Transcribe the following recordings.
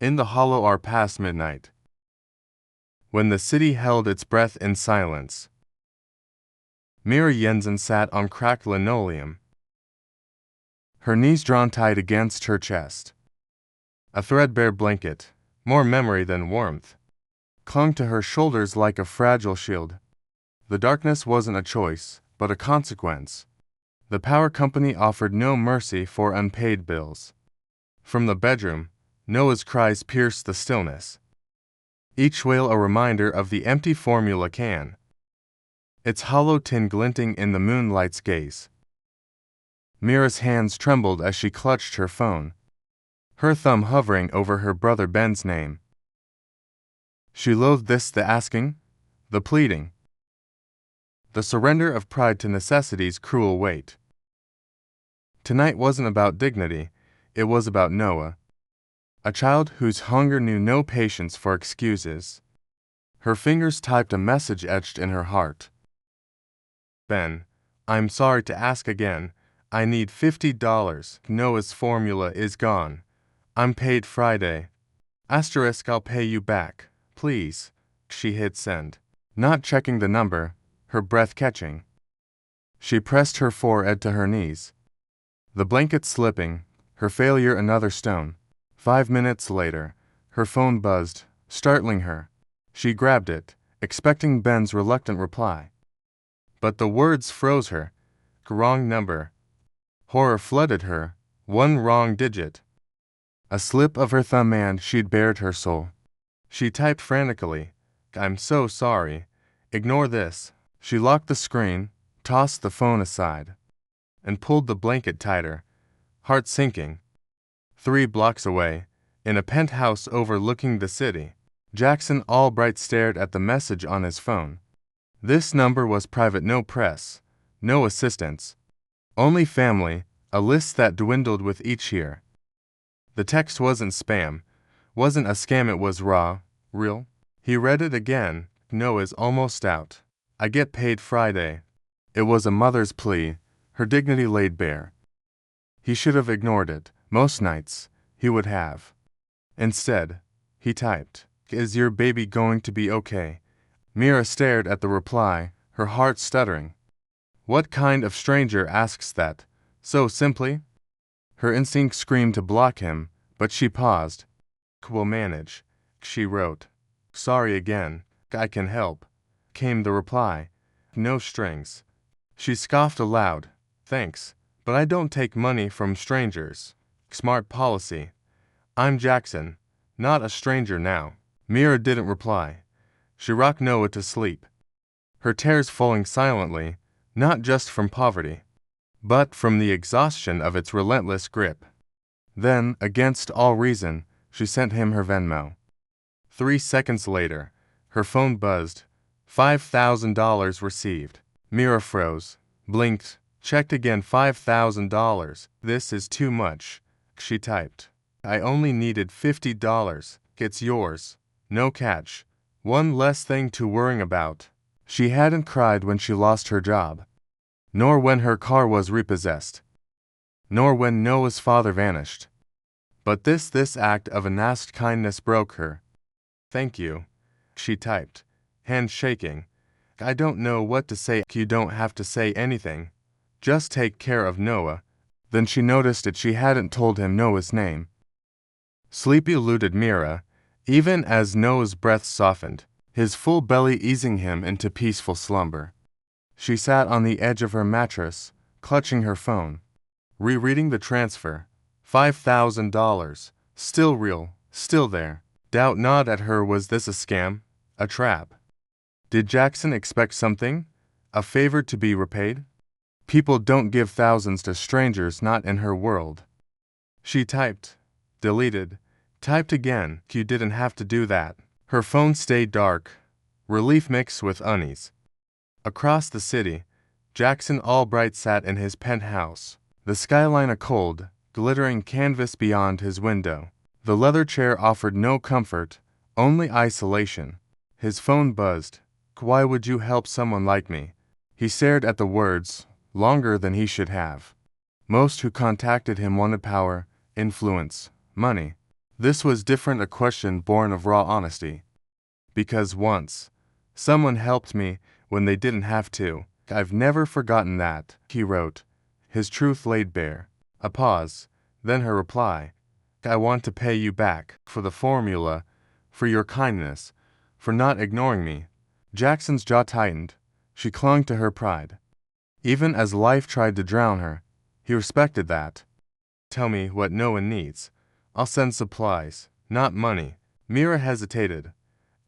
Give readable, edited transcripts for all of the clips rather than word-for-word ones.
In the hollow hour past midnight, when the city held its breath in silence, Mira Jensen sat on cracked linoleum, her knees drawn tight against her chest. A threadbare blanket, more memory than warmth, clung to her shoulders like a fragile shield. The darkness wasn't a choice, but a consequence. The power company offered no mercy for unpaid bills. From the bedroom, Noah's cries pierced the stillness, each wail a reminder of the empty formula can, its hollow tin glinting in the moonlight's gaze. Mira's hands trembled as she clutched her phone, her thumb hovering over her brother Ben's name. She loathed the asking, the pleading, the surrender of pride to necessity's cruel weight. Tonight wasn't about dignity, it was about Noah, a child whose hunger knew no patience for excuses. Her fingers typed a message etched in her heart. Ben, I'm sorry to ask again. I need $50. Noah's formula is gone. I'm paid Friday. Asterisk, I'll pay you back, please. She hit send, not checking the number, her breath catching. She pressed her forehead to her knees, the blanket slipping, her failure another stone. 5 minutes later, her phone buzzed, startling her. She grabbed it, expecting Ben's reluctant reply. But the words froze her. Wrong number. Horror flooded her. One wrong digit. A slip of her thumb and she'd bared her soul. She typed frantically, I'm so sorry. Ignore this. She locked the screen, tossed the phone aside, and pulled the blanket tighter, heart sinking. 3 blocks away, in a penthouse overlooking the city, Jackson Albright stared at the message on his phone. This number was private, no press, no assistance, only family, a list that dwindled with each year. The text wasn't spam, wasn't a scam, it was raw, real. He read it again. Noah's almost out. I get paid Friday. It was a mother's plea, her dignity laid bare. He should have ignored it. Most nights, he would have. Instead, he typed, Is your baby going to be okay? Mira stared at the reply, her heart stuttering. What kind of stranger asks that, so simply? Her instinct screamed to block him, but she paused. We'll manage, she wrote. Sorry again, I can help, came the reply. No strings. She scoffed aloud. Thanks, but I don't take money from strangers. Smart policy. I'm Jackson, not a stranger now. Mira didn't reply. She rocked Noah to sleep, her tears falling silently, not just from poverty, but from the exhaustion of its relentless grip. Then, against all reason, she sent him her Venmo. 3 seconds later, her phone buzzed. $5,000 received. Mira froze, blinked, checked again. $5,000. This is too much, she typed. I only needed $50. It's yours. No catch. One less thing to worry about. She hadn't cried when she lost her job, nor when her car was repossessed, nor when Noah's father vanished. But this act of earnest kindness broke her. Thank you, she typed, hand shaking. I don't know what to say. You don't have to say anything. Just take care of Noah. Then she noticed that she hadn't told him Noah's name. Sleep eluded Mira, even as Noah's breath softened, his full belly easing him into peaceful slumber. She sat on the edge of her mattress, clutching her phone, rereading the transfer. $5,000. Still real, still there. Doubt gnawed at her. Was this a scam? A trap? Did Jackson expect something? A favor to be repaid? People don't give thousands to strangers, not in her world. She typed, deleted, typed again. You didn't have to do that. Her phone stayed dark, relief mixed with unease. Across the city, Jackson Albright sat in his penthouse, the skyline a cold, glittering canvas beyond his window. The leather chair offered no comfort, only isolation. His phone buzzed. Why would you help someone like me? He stared at the words, longer than he should have. Most who contacted him wanted power, influence, money. This was different, a question born of raw honesty. Because once, someone helped me when they didn't have to. I've never forgotten that, he wrote, his truth laid bare. A pause, then her reply. I want to pay you back for the formula, for your kindness, for not ignoring me. Jackson's jaw tightened. She clung to her pride. Even as life tried to drown her, he respected that. Tell me what no one needs. I'll send supplies, not money. Mira hesitated.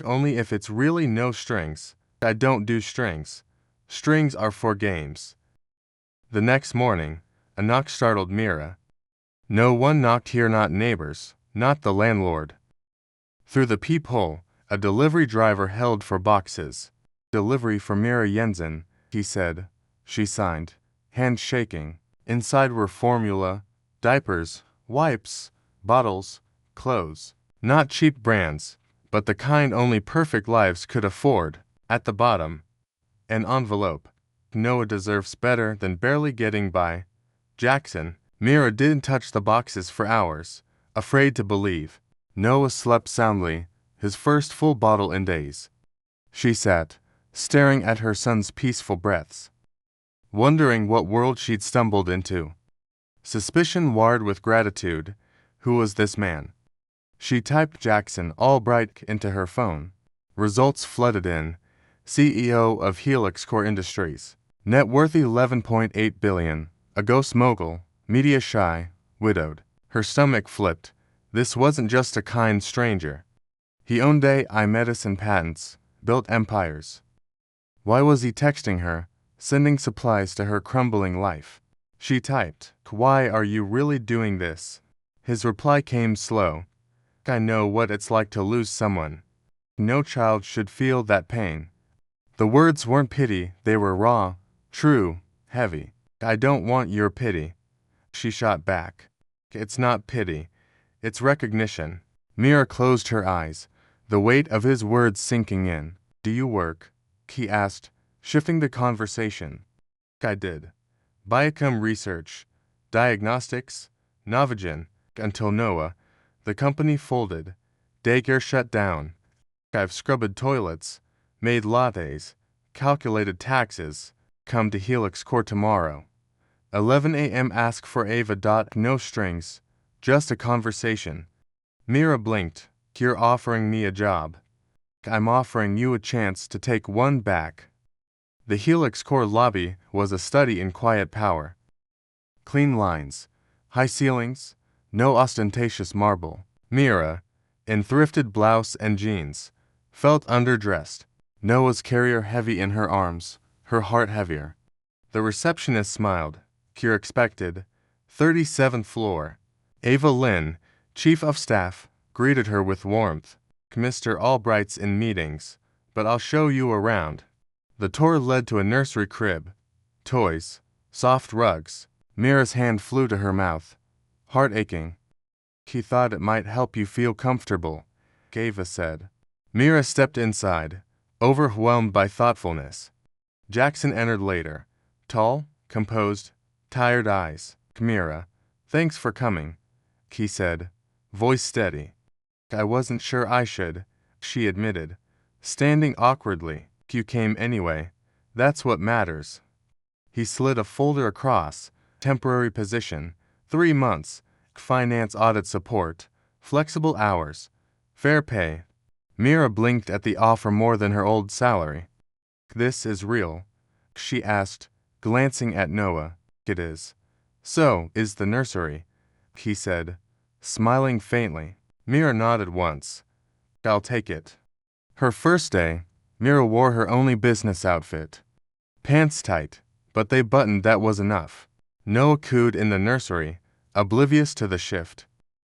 Only if it's really no strings. I don't do strings. Strings are for games. The next morning, a knock startled Mira. No one knocked here, not neighbors, not the landlord. Through the peephole, a delivery driver held for boxes. Delivery for Mira Jensen, he said. She signed, hands shaking. Inside were formula, diapers, wipes, bottles, clothes. Not cheap brands, but the kind only perfect lives could afford. At the bottom, an envelope. Noah deserves better than barely getting by. Jackson. Mira didn't touch the boxes for hours, afraid to believe. Noah slept soundly, his first full bottle in days. She sat, staring at her son's peaceful breaths, wondering what world she'd stumbled into. Suspicion warred with gratitude. Who was this man? She typed Jackson Albright into her phone. Results flooded in. CEO of Helix Core Industries. Net worth $11.8 billion. A ghost mogul. Media shy. Widowed. Her stomach flipped. This wasn't just a kind stranger. He owned AI medicine patents. Built empires. Why was he texting her, sending supplies to her crumbling life? She typed, "Why are you really doing this?" His reply came slow. I know what it's like to lose someone. No child should feel that pain. The words weren't pity, they were raw, true, heavy. I don't want your pity. She shot back. It's not pity. It's recognition. Mira closed her eyes, the weight of his words sinking in. Do you work? He asked, shifting the conversation. I did. Biochem research, diagnostics, Novogen, until Noah. The company folded. Daycare shut down. I've scrubbed toilets, made lattes, calculated taxes. Come to Helix Core tomorrow. 11 a.m. Ask for Ava. No strings, just a conversation. Mira blinked. You're offering me a job. I'm offering you a chance to take one back. The Helix Core lobby was a study in quiet power. Clean lines, high ceilings, no ostentatious marble. Mira, in thrifted blouse and jeans, felt underdressed. Noah's carrier heavy in her arms, her heart heavier. The receptionist smiled. You're expected. 37th floor. Ava Lynn, chief of staff, greeted her with warmth. Mr. Albright's in meetings, but I'll show you around. The tour led to a nursery crib. Toys, soft rugs. Mira's hand flew to her mouth, heart aching. He thought it might help you feel comfortable, Ava said. Mira stepped inside, overwhelmed by thoughtfulness. Jackson entered later, tall, composed, tired eyes. Mira, thanks for coming, he said, voice steady. I wasn't sure I should, she admitted, standing awkwardly. You came anyway. That's what matters. He slid a folder across. Temporary position. 3 months. Finance audit support. Flexible hours. Fair pay. Mira blinked at the offer more than her old salary. This is real, she asked, glancing at Noah. It is. So is the nursery, he said, smiling faintly. Mira nodded once. I'll take it. Her first day, Mira wore her only business outfit. Pants tight, but they buttoned, that was enough. Noah cooed in the nursery, oblivious to the shift.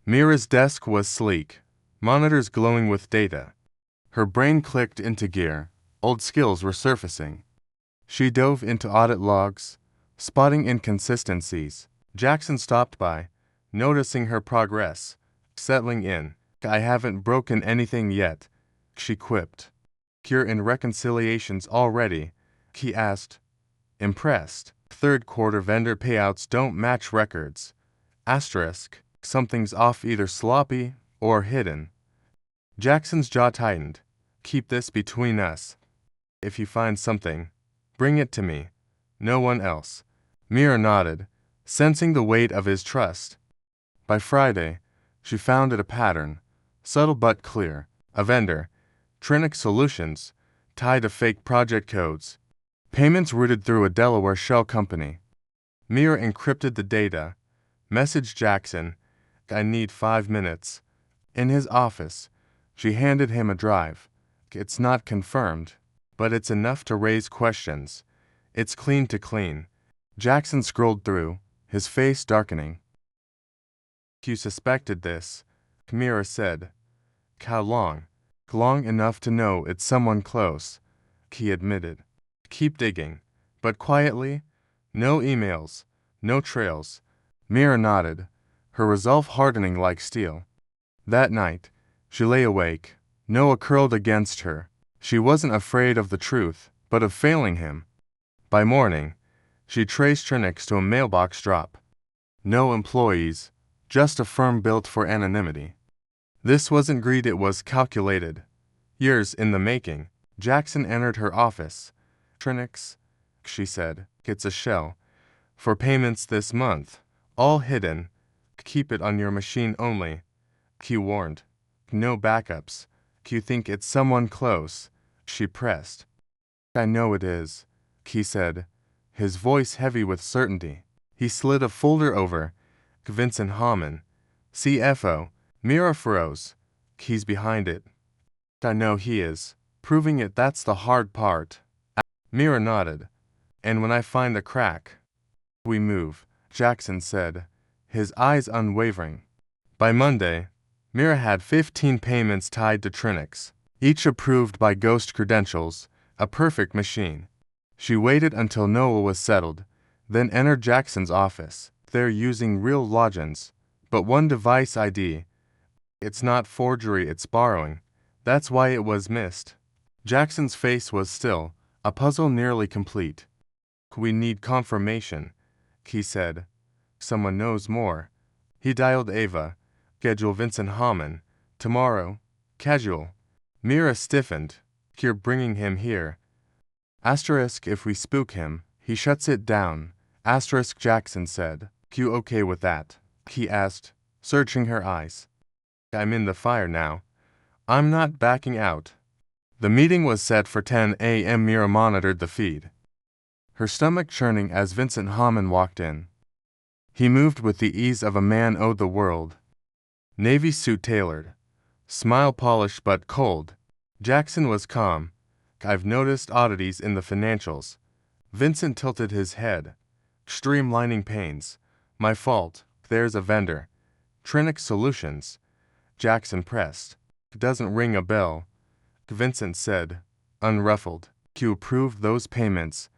Mira's desk was sleek, monitors glowing with data. Her brain clicked into gear, old skills were surfacing. She dove into audit logs, spotting inconsistencies. Jackson stopped by, noticing her progress, settling in. I haven't broken anything yet, she quipped. You're in reconciliations already, he asked, impressed. Third quarter vendor payouts don't match records. Asterisk, something's off, either sloppy or hidden. Jackson's jaw tightened. Keep this between us. If you find something, bring it to me. No one else. Mira nodded, sensing the weight of his trust. By Friday, she found it a pattern, subtle but clear. A vendor, Trinix Solutions, tied to fake project codes. Payments routed through a Delaware shell company. Mira encrypted the data, messaged Jackson, I need 5 minutes. In his office, she handed him a drive. It's not confirmed, but it's enough to raise questions. It's clean to clean. Jackson scrolled through, his face darkening. You suspected this, Mira said. How long? Long enough to know it's someone close, he admitted. Keep digging, but quietly. No emails, no trails. Mira nodded, her resolve hardening like steel. That night, she lay awake, Noah curled against her. She wasn't afraid of the truth, but of failing him. By morning, she traced Trinix to a mailbox drop. No employees, just a firm built for anonymity. This wasn't greed, it was calculated. Years in the making. Jackson entered her office. Trinix, she said, it's a shell. For payments this month, all hidden. Keep it on your machine only. He warned. No backups. You think it's someone close? She pressed. I know it is, he said, his voice heavy with certainty. He slid a folder over. Vincent Hamann, CFO. Mira froze. He's behind it. I know he is. Proving it, that's the hard part. Mira nodded. And when I find the crack, we move, Jackson said, his eyes unwavering. By Monday, Mira had 15 payments tied to Trinix, each approved by ghost credentials, a perfect machine. She waited until Noah was settled, then entered Jackson's office. They're using real logins, but one device ID. It's not forgery, it's borrowing. That's why it was missed. Jackson's face was still, a puzzle nearly complete. We need confirmation, he said. Someone knows more. He dialed Ava. Schedule Vincent Hamann. Tomorrow. Casual. Mira stiffened. You're bringing him here. Asterisk if we spook him, he shuts it down. Asterisk Jackson said. You okay with that? He asked, searching her eyes. I'm in the fire now. I'm not backing out. The meeting was set for 10 a.m. Mira monitored the feed, her stomach churning as Vincent Hamann walked in. He moved with the ease of a man owed the world. Navy suit tailored, smile polished but cold. Jackson was calm. I've noticed oddities in the financials. Vincent tilted his head. Streamlining pains. My fault. There's a vendor. Trinix Solutions. Jackson pressed. Doesn't ring a bell. Vincent said, unruffled. You approved those payments,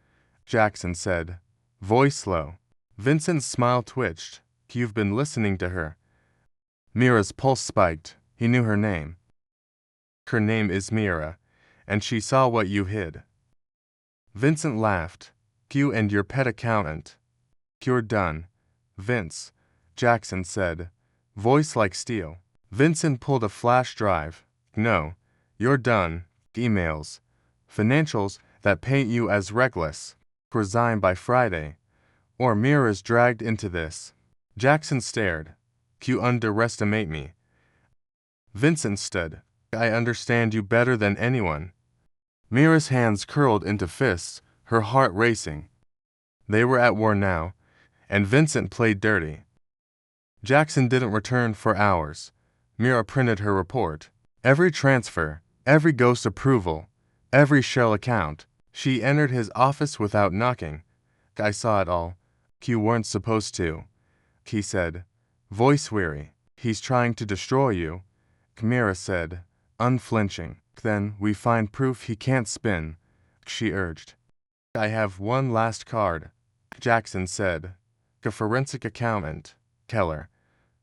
Jackson said, voice low. Vincent's smile twitched. You've been listening to her. Mira's pulse spiked. He knew her name. Her name is Mira, and she saw what you hid. Vincent laughed. You and your pet accountant. You're done, Vince, Jackson said, voice like steel. Vincent pulled a flash drive. No, you're done. Emails. Financials that paint you as reckless. Resign by Friday. Or Mira's dragged into this. Jackson stared. You underestimate me. Vincent stood. I understand you better than anyone. Mira's hands curled into fists, her heart racing. They were at war now, and Vincent played dirty. Jackson didn't return for hours. Mira printed her report. Every transfer, every ghost approval, every shell account. She entered his office without knocking. I saw it all. You weren't supposed to, he said, voice weary. He's trying to destroy you, Mira said, unflinching. Then we find proof he can't spin, she urged. I have one last card, Jackson said. A forensic accountant, Keller.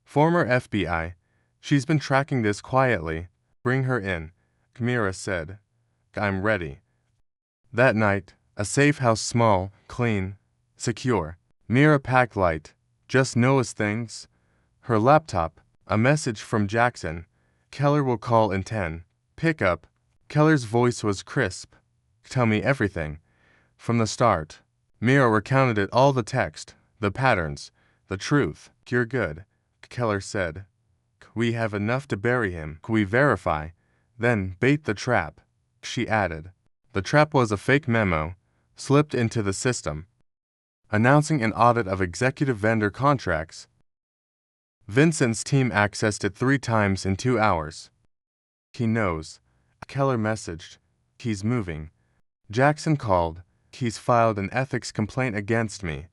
Former FBI. She's been tracking this quietly. Bring her in, Mira said. I'm ready. That night, a safe house, small, clean, secure. Mira packed light, just Noah's things. Her laptop, a message from Jackson, Keller will call in 10. Pick up. Keller's voice was crisp. Tell me everything. From the start. Mira recounted it all, the text, the patterns, the truth. You're good, Keller said. We have enough to bury him. We verify. Then bait the trap, she added. The trap was a fake memo, slipped into the system, announcing an audit of executive vendor contracts. Vincent's team accessed it 3 times in 2 hours. He knows, Keller messaged. He's moving. Jackson called. He's filed an ethics complaint against me.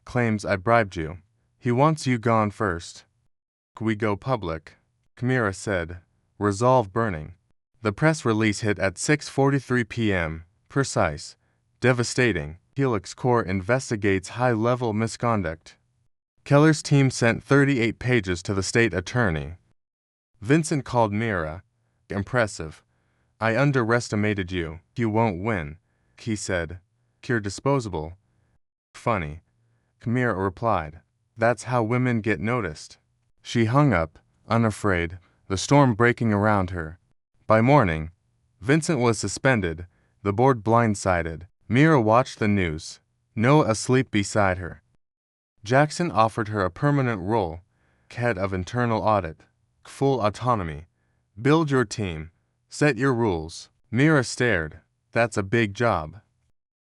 Claims I bribed you. He wants you gone first. We go public, Mira said, resolve burning. The press release hit at 6:43 p.m., precise, devastating. Helix Corp investigates high-level misconduct. Keller's team sent 38 pages to the state attorney. Vincent called Mira. Impressive. I underestimated you. You won't win, he said. You're disposable. Funny. Mira replied. That's how women get noticed. She hung up, unafraid, the storm breaking around her. By morning, Vincent was suspended, the board blindsided. Mira watched the news, Noah asleep beside her. Jackson offered her a permanent role, head of internal audit, full autonomy. Build your team, set your rules. Mira stared. That's a big job.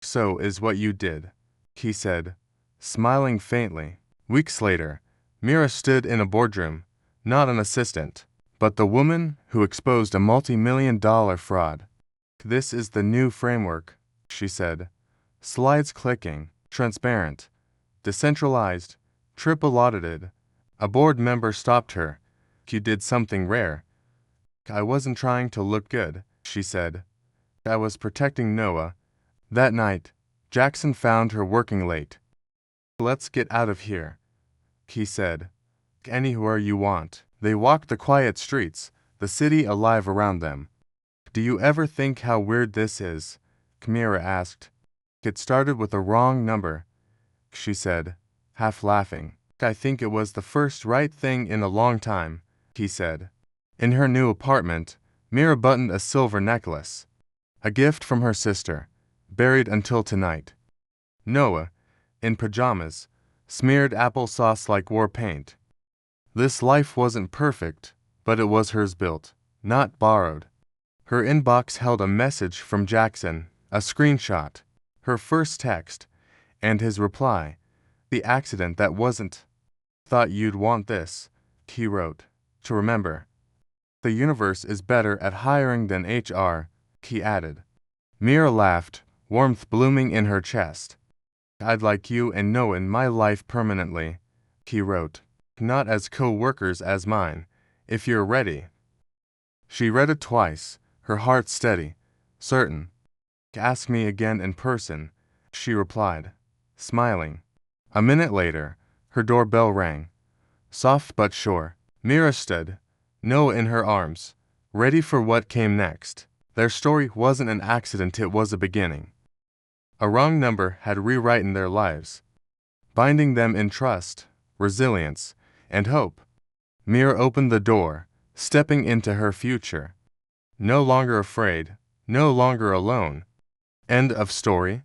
So is what you did, he said, smiling faintly. Weeks later, Mira stood in a boardroom, not an assistant, but the woman who exposed a multi-million-dollar fraud. This is the new framework, she said. Slides clicking, transparent, decentralized, triple audited. A board member stopped her. You did something rare. I wasn't trying to look good, she said. I was protecting Noah. That night, Jackson found her working late. Let's get out of here, he said. Anywhere you want. They walked the quiet streets, the city alive around them. Do you ever think how weird this is? Mira asked. It started with a wrong number, she said, half laughing. I think it was the first right thing in a long time, he said. In her new apartment, Mira buttoned a silver necklace, a gift from her sister, buried until tonight. Noah, in pajamas, smeared applesauce like war paint. This life wasn't perfect, but it was hers built, not borrowed. Her inbox held a message from Jackson, a screenshot, her first text, and his reply. The accident that wasn't. Thought you'd want this, he wrote. To remember. The universe is better at hiring than HR, he added. Mira laughed, warmth blooming in her chest. I'd like you and Noah in my life permanently, he wrote. Not as co-workers as mine, if you're ready. She read it twice, her heart steady, certain. Ask me again in person, she replied, smiling. A minute later, her doorbell rang. Soft but sure. Mira stood, Noah in her arms, ready for what came next. Their story wasn't an accident, it was a beginning. A wrong number had rewritten their lives, binding them in trust, resilience, and hope. Mira opened the door, stepping into her future. No longer afraid, no longer alone. End of story.